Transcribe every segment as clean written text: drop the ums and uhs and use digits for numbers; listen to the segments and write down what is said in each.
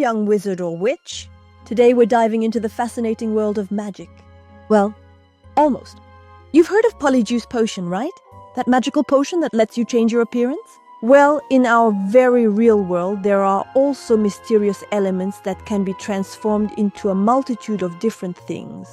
young wizard or witch. Today we're diving into the fascinating world of magic. Well, almost. You've heard of Polyjuice Potion, right? That magical potion that lets you change your appearance? Well, in our very real world, there are also mysterious elements that can be transformed into a multitude of different things.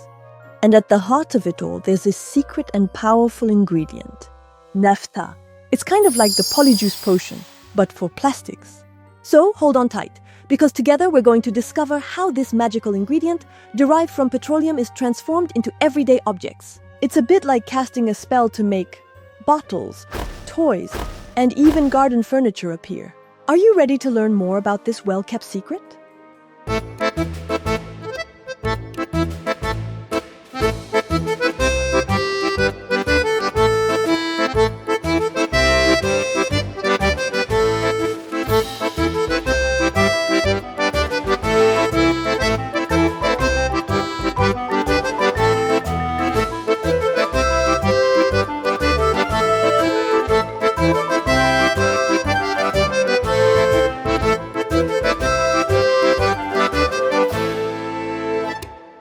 And at the heart of it all, there's a secret and powerful ingredient, naphtha. It's kind of like the Polyjuice Potion, but for plastics. So hold on tight, because together we're going to discover how this magical ingredient, derived from petroleum, is transformed into everyday objects. It's a bit like casting a spell to make bottles, toys, and even garden furniture appear. Are you ready to learn more about this well-kept secret?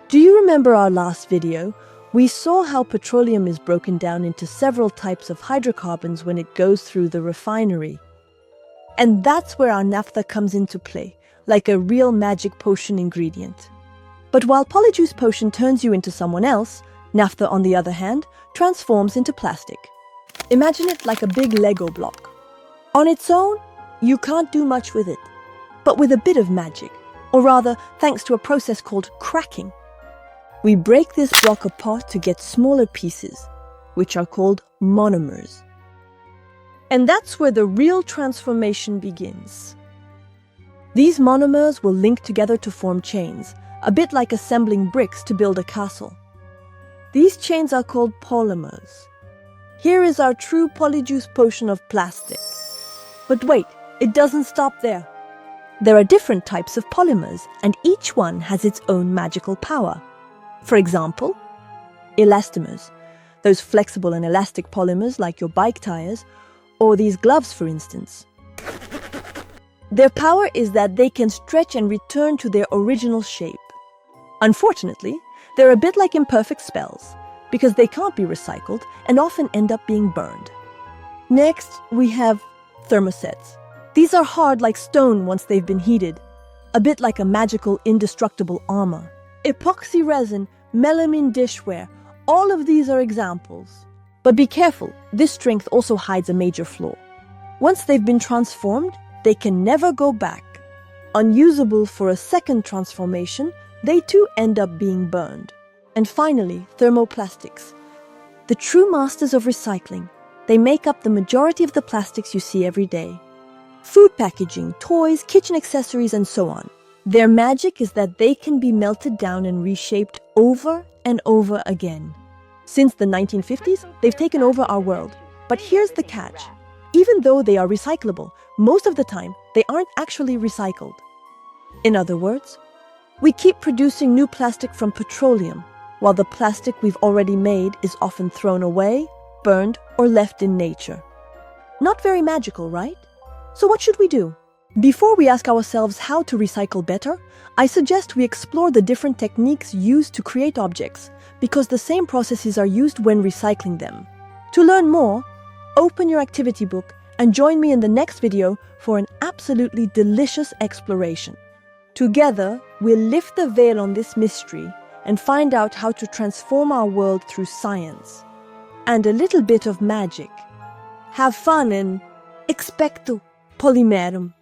Do you remember our last video? We saw how petroleum is broken down into several types of hydrocarbons when it goes through the refinery. And that's where our naphtha comes into play, like a real magic potion ingredient. But while Polyjuice Potion turns you into someone else, naphtha, on the other hand, transforms into plastic. Imagine it like a big Lego block. On its own, you can't do much with it. But with a bit of magic, or rather, thanks to a process called cracking, we break this block apart to get smaller pieces, which are called monomers. And that's where the real transformation begins. These monomers will link together to form chains, a bit like assembling bricks to build a castle. These chains are called polymers. Here is our true Polyjuice Potion of plastic. But wait, it doesn't stop there. There are different types of polymers, and each one has its own magical power. For example, elastomers, those flexible and elastic polymers like your bike tires, or these gloves, for instance. Their power is that they can stretch and return to their original shape. Unfortunately, they're a bit like imperfect spells, because they can't be recycled and often end up being burned. Next, we have thermosets. These are hard like stone once they've been heated, a bit like a magical, indestructible armor. Epoxy resin, melamine dishware, all of these are examples. But be careful, this strength also hides a major flaw. Once they've been transformed, they can never go back. Unusable for a second transformation, they too end up being burned. And finally, thermoplastics. The true masters of recycling. They make up the majority of the plastics you see every day. Food packaging, toys, kitchen accessories, and so on. Their magic is that they can be melted down and reshaped over and over again. Since the 1950s, they've taken over our world. But here's the catch. Even though they are recyclable, most of the time, they aren't actually recycled. In other words, we keep producing new plastic from petroleum, while the plastic we've already made is often thrown away, burned, or left in nature. Not very magical, right? So what should we do? Before we ask ourselves how to recycle better, I suggest we explore the different techniques used to create objects, because the same processes are used when recycling them. To learn more, open your activity book and join me in the next video for an absolutely delicious exploration. Together, we'll lift the veil on this mystery and find out how to transform our world through science and a little bit of magic. Have fun and Expecto, polymerum.